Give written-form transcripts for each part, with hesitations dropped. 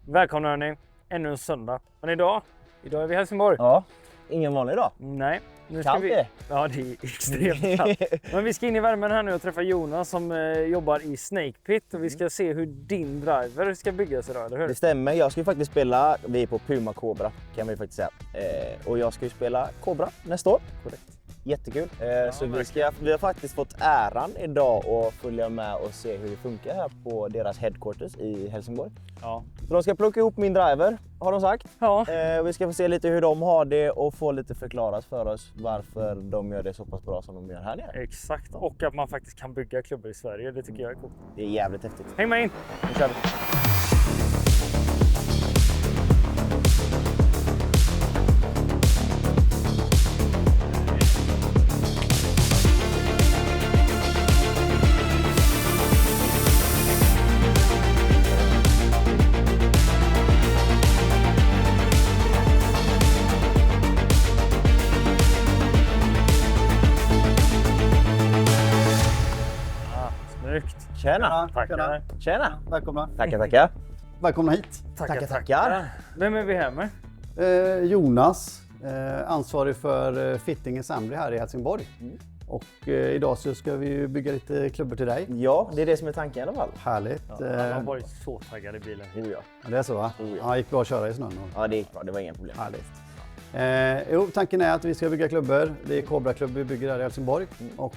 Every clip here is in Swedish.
Välkomna hörni, ännu en söndag. Men idag är vi i Helsingborg. Ja, ingen vanlig dag. Nej. Nu ska Kallt vi... det. Ja, det är extremt kallt. Men vi ska in i värmen här nu och träffa Jonas som jobbar i Snake Pit. Och vi ska se hur din driver ska byggas idag, eller hur? Det stämmer, jag ska ju faktiskt spela, vi är på Puma Cobra kan vi faktiskt säga. Och jag ska ju spela Cobra nästa år. Korrekt. Jättekul. Så vi har faktiskt fått äran idag att följa med och se hur det funkar här på deras headquarters i Helsingborg. Ja. Så de ska plocka ihop min driver, har de sagt. Ja. Vi ska få se lite hur de har det och få lite förklarat för oss varför de gör det så pass bra som de gör här nere. Exakt. Och att man faktiskt kan bygga klubbor i Sverige, det tycker jag är coolt. Det är jävligt häftigt. Häng med in! Nu kör vi. Snyggt! Tjena! Tackar! Tjena! Välkomna. Tackar. Välkomna hit. Tackar. Vem är vi här med? Jonas, ansvarig för fitting assembly här i Helsingborg. Och idag så ska vi ju bygga lite klubbor till dig. Ja, det är det som är tanken i alla fall. Härligt. Ja, han har varit så taggad i bilen. Oh ja. Ja, det är så va? Oh ja. Ja, gick bra att köra i snön. Ja, det gick bra. Det var inga problem. Härligt. Tanken är att vi ska bygga klubbor. Det är Cobra-klubb vi bygger här i Helsingborg. Och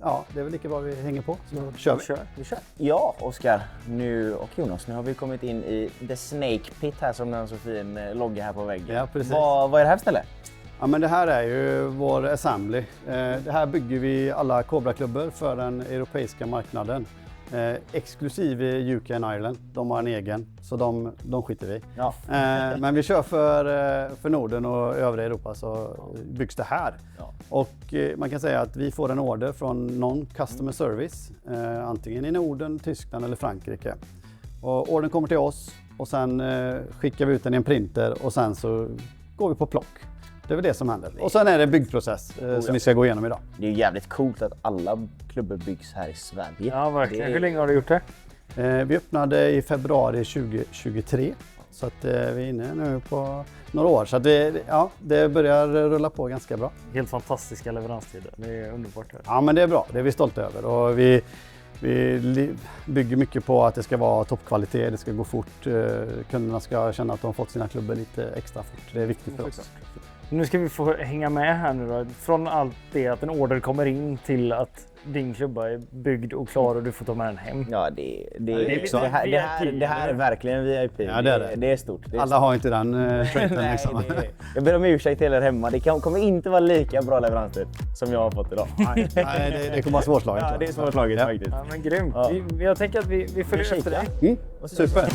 ja, det är väl lika bra vi hänger på. Så kör vi. Vi kör. Ja, Oskar nu och Jonas, nu har vi kommit in i The Snake Pit här som den så fin logga här på väggen. Ja, precis. Vad är det här för ställe? Ja, men det här är ju vår assembly. Det här bygger vi alla Cobra-klubbor för den europeiska marknaden. Exklusive UK and Ireland, de har en egen, så de skiter vi. Ja. Men vi kör för Norden och övriga Europa så byggs det här. Ja. Och man kan säga att vi får en order från någon customer service, antingen i Norden, Tyskland eller Frankrike. Och ordern kommer till oss och sen skickar vi ut den i en printer och sen så går vi på plock. Det är väl det som händer. Och sen är det en byggprocess som vi ska gå igenom idag. Det är ju jävligt coolt att alla klubbor byggs här i Sverige. Ja, verkligen. Hur länge har du gjort det? Vi öppnade i februari 2023. Så att vi är inne nu på några år. Så att det börjar rulla på ganska bra. Helt fantastiska leveranstider. Det är underbart. Ja, men det är bra. Det är vi stolta över. Och vi bygger mycket på att det ska vara toppkvalitet. Det ska gå fort. Kunderna ska känna att de har fått sina klubbor lite extra fort. Det är viktigt för oss. Nu ska vi få hänga med här nu då. Från allt det att en order kommer in till att din klubba är byggd och klar och du får ta med den hem. Ja, det här är verkligen VIP. Ja, det är det. Det är stort. Det är Alla har inte den traiten Nej, liksom. jag ber om ursäkt till er hemma. Det kommer inte vara lika bra leveranstid som jag har fått idag. Nej, det kommer vara svårslaget. Ja, det är svårslaget faktiskt. Ja, men grymt. Ja. Jag tänker att vi följer efter dig. Super.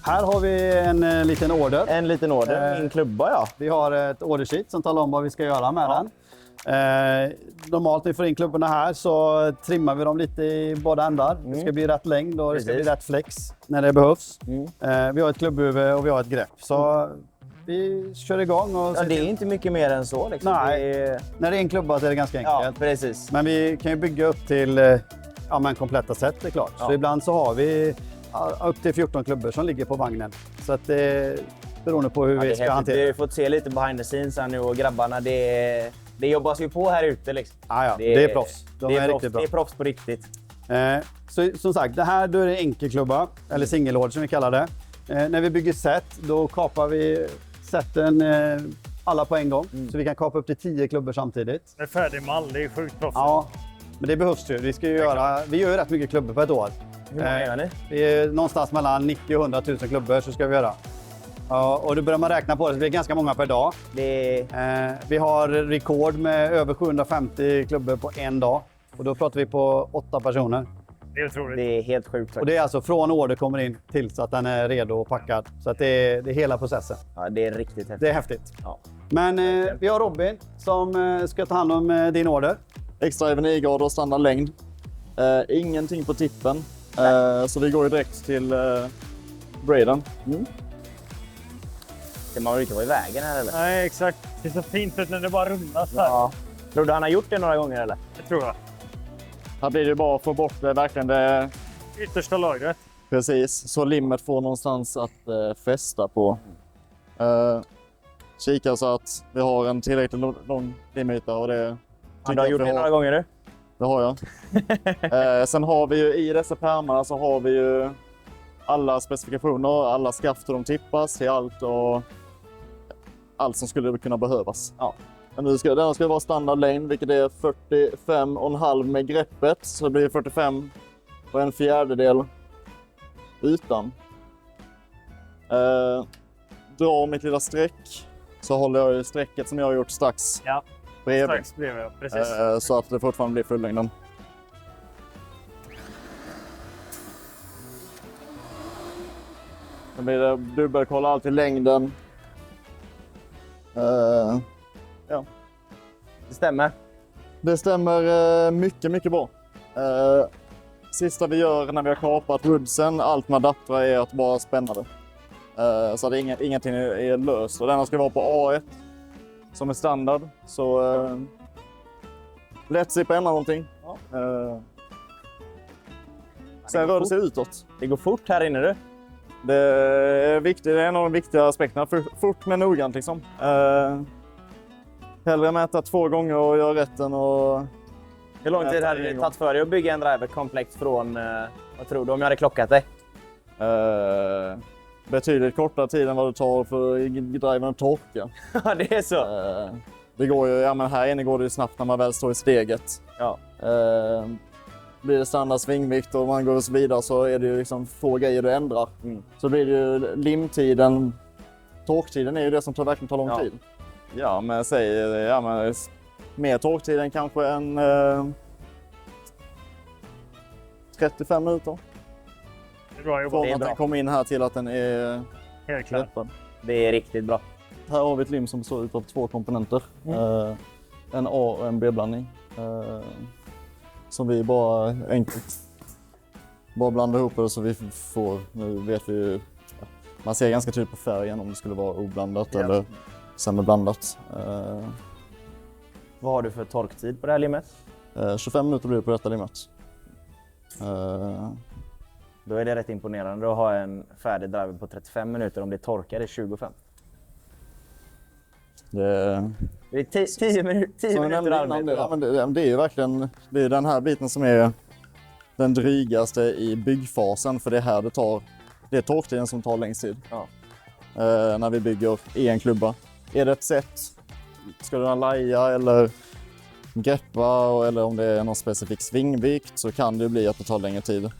Här har vi en liten order. En liten order, en klubba ja. Vi har ett ordersheet som talar om vad vi ska göra med den. Normalt när vi får in klubborna här så trimmar vi dem lite i båda ändar. Det ska bli rätt längd och det ska bli rätt flex när det behövs. Vi har ett klubbhuvud och vi har ett grepp. Så vi kör igång. Och Det är inte mycket mer än så. Liksom. Nej, när det är en klubba så är det ganska enkelt. Ja, precis. Men vi kan ju bygga upp till kompletta set, det är klart. Ja. Så ibland så har vi upp till 14 klubbor som ligger på vagnen. Så att det beroende på hur vi ska hantera. Vi har fått se lite behind the scenes här nu och grabbarna, det jobbas ju på här ute liksom. Det är proffs. De är riktigt bra. Det är proffs på riktigt. Så som sagt, det här då är det enkelklubba, eller singelord som vi kallar det. När vi bygger set, då kapar vi seten alla på en gång. Så vi kan kapa upp till 10 klubbor samtidigt. Det är färdig mall, det är sjukt proffs. Ja, men det behövs ju. Vi gör rätt mycket klubbor på ett år. Hur många gör ni? Det är någonstans mellan 90 och 100 000 klubbor så ska vi göra. Och då börjar man räkna på det, så det är ganska många per dag. Vi har rekord med över 750 klubbor på en dag. Och då pratar vi på 8 personer. Det är otroligt. Det är helt sjukt. Och det är alltså från order kommer in till så att den är redo och packad. Så att det är hela processen. Ja, det är riktigt häftigt. Det är häftigt. Ja. Men vi har Robin som ska ta hand om din order. Extra även i-grad och standard längd. Ingenting på tippen. Så vi går ju direkt till braden. Ska man inte vara i vägen här eller? Nej, exakt. Det är så fint ut när det bara rullas här. Ja. Tror du han har gjort det några gånger eller? Det tror jag. Här blir det bara att få bort det, verkligen det. Yttersta lagret. Precis, så limmet får någonstans att fästa på. Kika så att vi har en tillräckligt lång limyta och det... Du har gjort det några gånger nu? Det har jag. Sen har vi ju i dessa pärmar så har vi ju alla specifikationer, alla skaft hur de tippas till allt och allt som skulle kunna behövas. Ja. Men nu den ska vara standardlängd, vilket är 45,5 med greppet, så det blir 45 och 1/4 utan. Drar mitt lilla streck så håller jag i strecket som jag har gjort strax bredvid. Strax bredvid, precis. Så att det fortfarande blir fullängden. Då blir det dubbelkolla alltid längden. Ja. Det stämmer. Det stämmer mycket bra. Sista vi gör när vi har kapat woodsen, allt med adaptrar är att bara spänna det. Så att ingenting är löst. Och denna ska vara på A1 som är standard. Så lätt slippa ändra någonting. Sen rör det sig utåt. Det går fort här inne du. Det är viktigt, det är en av de viktiga aspekterna. Fort men noggrant liksom. Hellre mäta 2 gånger och göra rätten. Och Hur lång tid hade det tagit för dig att bygga en driver komplex från, vad tror du, om jag hade klockat dig? Betydligt kortare tid än vad det tar för drivern att torka. Ja, det är så. Det går ju, ja men här inne går det ju snabbt när man väl står i steget. Ja. Blir det standard svingvikt och man går vidare så är det ju liksom få grejer du ändrar. Så blir det ju limtiden, torktiden är ju det som verkligen tar lång tid. Ja, men säg mer torktid än kanske en 35 minuter. Det är bra jobbat. Från att den kommer in här till att den är Helt klart. läppad. Det är riktigt bra. Här har vi ett lim som består av 2 komponenter. En A och en B-blandning. Som vi bara enkelt blandar ihop det så vi får, nu vet vi ju, man ser ganska tydligt på färgen om det skulle vara oblandat eller sämre blandat. Vad har du för torktid på det här limmet? 25 minuter blir det på detta limmet. Då är det rätt imponerande att ha en färdig driver på 35 minuter om det torkar i 25. Det är 10 minuter arbete. Ja, men det är ju verkligen det är den här biten som är den drygaste i byggfasen, för det är här det är torktiden som tar längst tid. Ja. När vi bygger i en klubba. Är det ett sätt, ska du laja eller greppa eller om det är någon specifik svingvikt så kan det bli att det tar längre tid.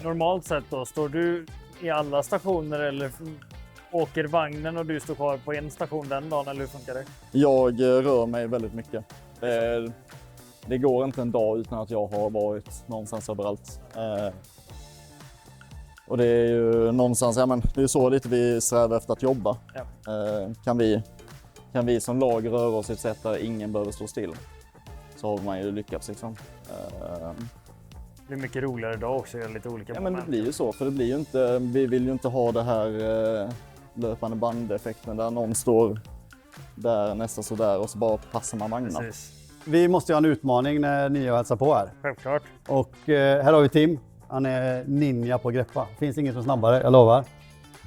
Normalt sett då, står du i alla stationer eller åker vagnen och du står kvar på en station den dagen, eller hur funkar det? Jag rör mig väldigt mycket. Det går inte en dag utan att jag har varit någonstans överallt. Och det är ju någonstans, det är så lite vi strävar efter att jobba. Ja. Kan vi som lag röra oss i ett sätt där ingen behöver stå still, så har man ju lyckats liksom. Det blir mycket roligare idag också, göra lite olika moment. Men det blir ju så, för det blir ju inte, vi vill ju inte ha det här löpande bandeffekten där någon står där, nästa så där och så bara passar man vagnar. Precis. Vi måste ju ha en utmaning när ni hälsar på här. Självklart. Och här har vi Tim. Han är ninja på greppa. Finns inget som snabbare, jag lovar.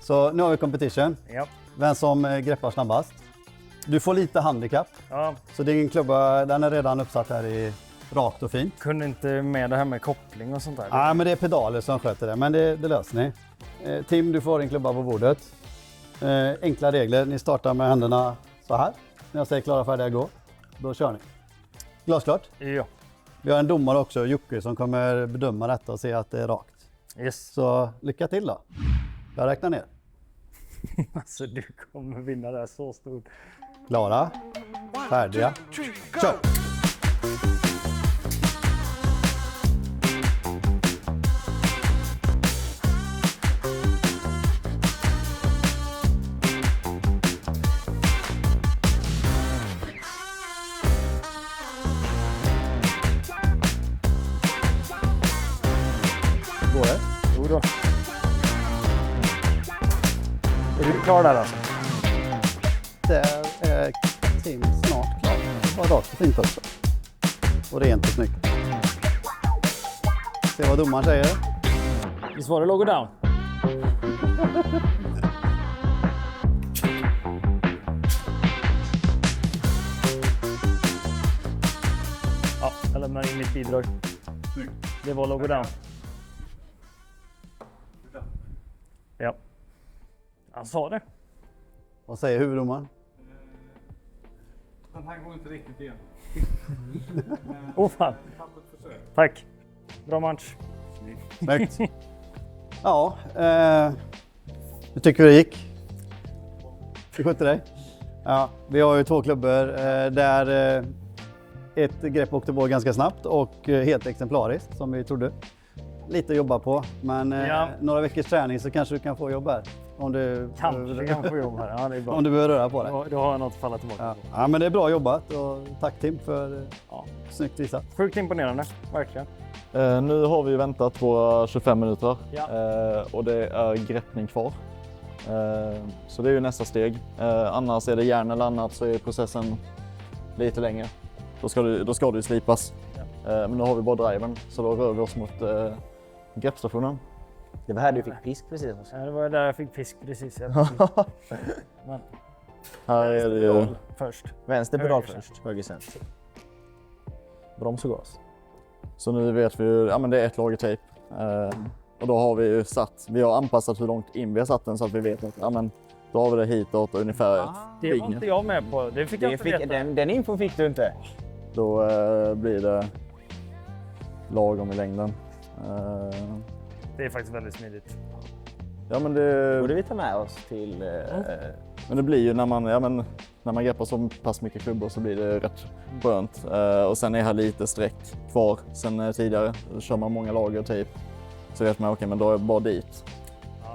Så nu har vi competition. Ja. Vem som greppar snabbast. Du får lite handikapp. Ja. Så din klubba, den är redan uppsatt här i rakt och fint. Kunde inte med det här med koppling och sånt där. Nej, men det är pedaler som sköter det. Men det löser ni. Tim, du får din klubba på bordet. Enkla regler. Ni startar med händerna så här. När jag säger klara, färdiga, gå. Då kör ni. Glasklart? Ja. Vi har en domare också, Jocke, som kommer bedöma detta och se att det är rakt. Yes. Så lycka till då. Jag räknar ner. Alltså du kommer vinna det här så stort. Klara, färdiga, kör! Går det? Jo då. Är du klar där alltså? där är Tim snart klar. Var rakt och fint också. Och rent och snyggt. Se vad domaren säger. Visst var det logo down? Ja, jag lämnar in mitt bidrag. Det var logo down. Ja. Han sa det. Vad säger huvuddomaren? Den här går inte riktigt igen. Fan. Tack. Bra match. Snyggt. Ja, hur tycker du det gick? Hur skötte dig? Ja, vi har ju 2 klubbor där ett grepp åkte på ganska snabbt och helt exemplariskt som vi trodde. Lite att jobba på, men några veckors träning så kanske du kan få jobb här. Om du Kanske kan få jobb här. Ja, det är bra. Om du behöver röra på dig. Då har jag något att falla tillbaka Ja. på. Ja, men det är bra jobbat och tack Tim för snyggt visat. Sjukt imponerande, verkligen. Nu har vi väntat på 25 minuter Ja. och det är greppning kvar. Så det är ju nästa steg. Annars är det järn eller annat så är processen lite längre. Då ska det ju slipas. Ja. Men nu har vi bara driven så då rör vi oss mot greppstationen. Det var här du fick pisk precis. Ja, det var där jag fick fisk precis. Men Här är det ju... först. Vänster pedal Höger först, höger sen. Broms och gas. Så nu vet vi ju, ja men det är ett lager tejp. Och då har vi ju vi har anpassat hur långt in vi har satt den så att vi vet att ja men då har vi det hitåt ungefär ett Det var finger. inte jag med på. Det fick jag inte veta. Den infon fick du inte. Då blir det lagom i längden. Det är faktiskt väldigt smidigt. Ja men Borde vi ta med oss till... men det blir ju när man greppar så pass mycket klubbor så blir det rätt skönt. Och sen är här lite streck kvar sen tidigare. Då kör man många lager tejp. Så vet man okej, men då är jag bara dit.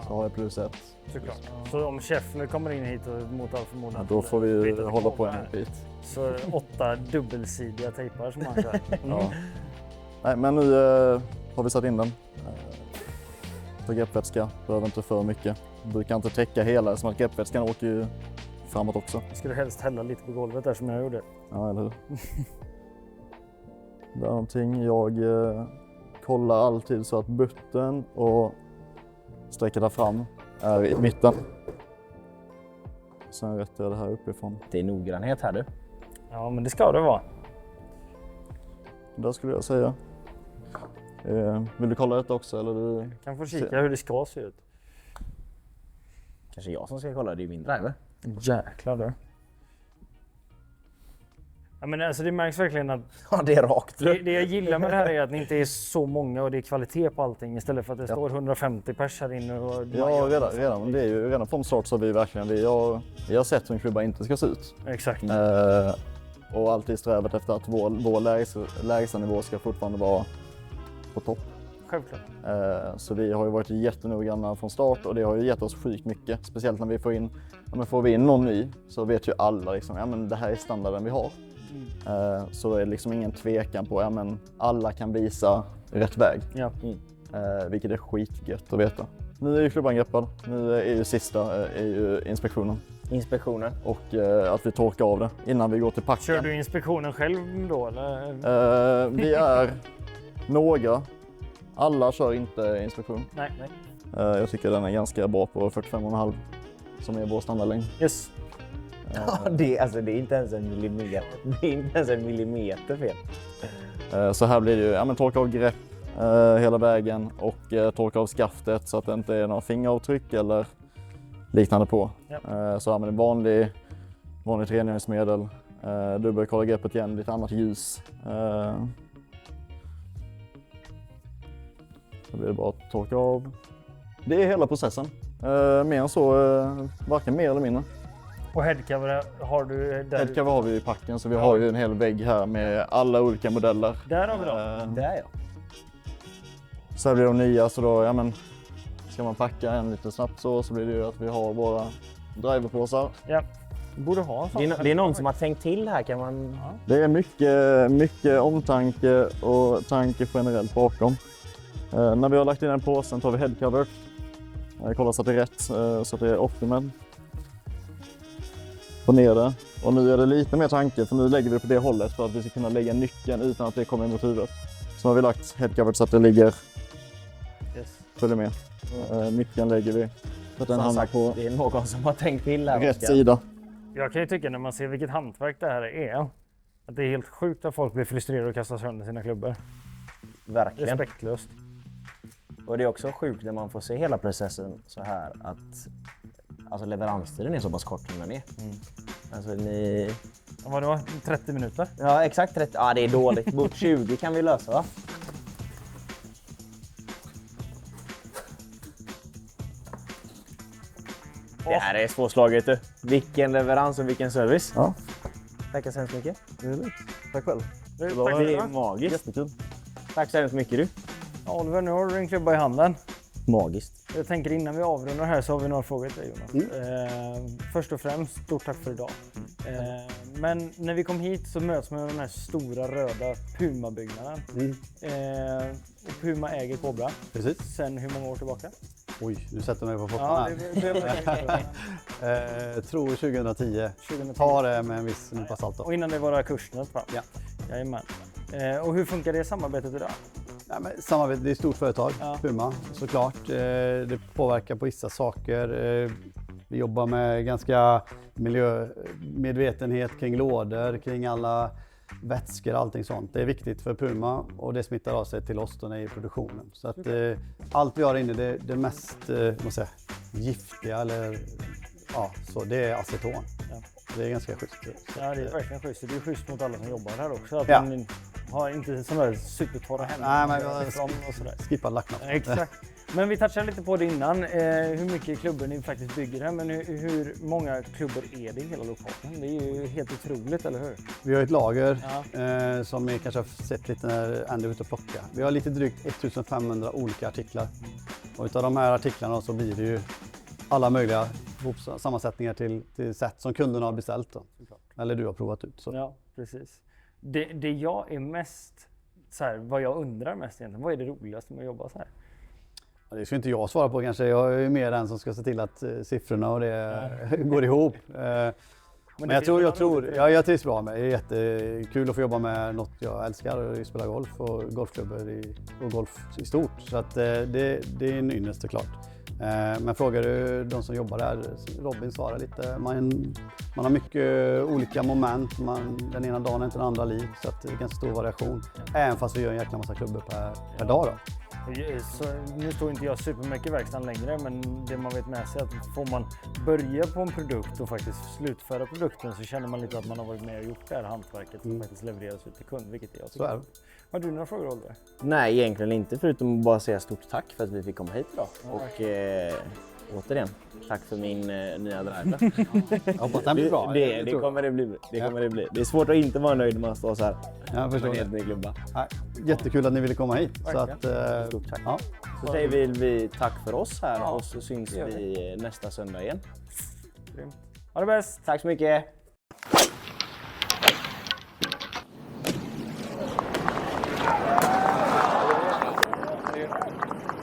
Så har jag plus 1. Såklart. Så om chef nu kommer in hit och mot all förmodan. Då får vi hålla på en bit. Så 8 dubbelsidiga tejpar som man kör. Ja. Nej, men nu har vi satt in den. För greppvätska, behöver inte för mycket. Brukar inte täcka hela, som att greppvätskan åker ju framåt också. Jag skulle helst hälla lite på golvet där som jag gjorde. Ja, eller hur? Det är någonting. Jag kollar alltid så att butten och sträcker där fram är i mitten. Sen rättar jag det här uppifrån. Det är noggrannhet här du. Ja, men det ska det vara. Där skulle jag säga. Vill du kolla detta också? Eller du... Kan få kika hur det ska se ut. Kanske jag som ska kolla, det är min driver. Jäklar du. Ja, men alltså det märks verkligen att Ja, det är rakt. det jag gillar med det här är att ni inte är så många och det är kvalitet på allting istället för att det står 150 pers här inne. Och Ja, redan. Det är ju redan från start så har vi verkligen vi har sett hur en klubba inte ska se ut. Exakt. Och alltid strävat efter att vår lägsta nivå ska fortfarande vara på topp. Självklart. Så vi har ju varit jättenoggranna från start och det har ju gett oss sjukt mycket. Speciellt när vi får in någon ny så vet ju alla liksom, ja men det här är standarden vi har. Så är det liksom ingen tvekan på, ja men alla kan visa rätt väg. Ja. Vilket är skitgött att veta. Nu är ju klubban greppad. Nu är ju sista inspektionen. Inspektionen. Och att vi torkar av det innan vi går till packen. Kör du inspektionen själv då eller? Vi är några. Alla kör inte inspektion. Nej. Jag tycker den är ganska bra på 45,5 som är vår standardlängd. Yes. Ja, det är inte ens en millimeter. Det är inte ens en millimeter fel. Så här blir det ju, ja men torka av grepp hela vägen och torka av skaftet så att det inte är några fingeravtryck eller liknande på. Ja. Så använder vanligt rengöringsmedel, dubbelkolla greppet igen, lite annat ljus. Så blir det bara att torka av. Det är hela processen. Mer än så, varken mer eller mindre. Och headcover har du där? Headcover har vi i packen så vi har ju en hel vägg här med alla olika modeller. Där har vi dem. Där ja. Så här blir de nya så då, ja men ska man packa en lite snabbt så blir det ju att vi har våra driverpåsar. Ja. Borde ha en sån. Det är någon som har tänkt till här kan man... Ja. Det är mycket omtanke och tanke generellt bakom. När vi har lagt in den påsen tar vi headcover. Kollar så att det är rätt, så att det är optimum. på ner det. Och nu är det lite mer tanke, för nu lägger vi det på det hållet för att vi ska kunna lägga nyckeln utan att det kommer mot huvudet. Så har vi lagt headcoveret så att det ligger, följer med. Nyckeln lägger vi så att den hamnar på det är någon som har tänkt till här. rätt sida. Jag kan ju tycka när man ser vilket hantverk det här är, att det är helt sjukt att folk blir frustrerade och kastar sönder sina klubbor. Verkligen. Respektlöst. Och det är också sjukt när man får se hela processen så här att alltså leveranstiden är så pass kort som den är. Alltså ni... Vadå? 30 minuter? Ja, exakt 30. Ja, det är dåligt. Mot 20 kan vi lösa, va? Det här är svårslaget du. Vilken leverans och vilken service. Ja. Tackar så hemskt mycket. Det är lugnt. Tack själv. Det är magiskt. Jättekul. Tack så hemskt mycket du. Oliver, nu har du en klubba i handen. Magiskt. Jag tänker innan vi avrundar här så har vi några frågor till dig, Jonas. Först och främst, stort tack för idag. Men när vi kom hit så möts man med den här stora röda Puma-byggnaden. Och Puma äger Cobra. Precis. Sen hur många år tillbaka? Oj, nu sätter du mig på foten Ja, här. Tror 2010. 2010. Ta det med en viss nypa salt då. Och innan det var Kursnäs, va? Ja. Jajamän. Och hur funkar det samarbetet idag? Nej, men samarbete, det är ett stort företag, Ja. Puma, såklart. Det påverkar på vissa saker. Vi jobbar med ganska miljömedvetenhet kring lådor, kring alla vätskor och allting sånt. Det är viktigt för Puma och det smittar av sig till oss då i produktionen. Så att allt vi har inne, det mest måste säga, giftiga eller ja, så det är aceton. Ja. Det är ganska schysst. Ja, det är verkligen schysst. Det är schysst mot alla som jobbar här också. Att Ja. man har inte sådana där supertorra händer. Nej, men och sådär. skippa lacknapp. Exakt. Men vi touchade lite på det innan, hur mycket klubbor ni faktiskt bygger här, men hur många klubbor är det i hela lokalen? Det är ju helt otroligt, eller hur? Vi har ett lager Ja. som ni kanske har sett lite när Andy är ute och plockar. Vi har lite drygt 1500 olika artiklar. Och utav de här artiklarna så blir det ju alla möjliga sammansättningar till sätt som kunderna har beställt. Då. Eller du har provat ut. Så. Ja, precis. Det jag är mest, så här, vad jag undrar mest egentligen, vad är det roligaste med att jobba så här? Ja, det ska inte jag svara på kanske. Jag är mer den som ska se till att siffrorna och det går ihop. Men jag trivs bra med det. Det är jättekul att få jobba med något jag älskar, att spela golf och golfklubbor och golf i stort. Så att det är en ynnest såklart. Men frågar du de som jobbar där, Robin svarar lite. Man har mycket olika moment. Den ena dagen är inte den andra lik, så att det är ganska stor variation. Även fast vi gör en jäkla massa klubbor per dag då. Så, nu står inte jag supermycket i verkstaden längre, men det man vet med sig är att får man börja på en produkt och faktiskt slutföra produkten så känner man lite att man har varit med och gjort det här hantverket som faktiskt levereras ut till kund, vilket jag tycker. Så är det. Har du några frågor, Oliver? Nej, egentligen inte, förutom att bara säga stort tack för att vi fick komma hit idag. Och återigen, tack för min nya driver. Jag hoppas den blir bra. Det kommer det bli. Det kommer det bli. Det är svårt att inte vara nöjd när man står så här. Jag förstår med en det. helt ny klubba. Nej, jättekul att ni ville komma hit. Så att, Stort tack. ja. Så säger vi tack för oss här Ja, och så syns det gör vi nästa söndag igen. Grymt. Ha det bäst! Tack så mycket!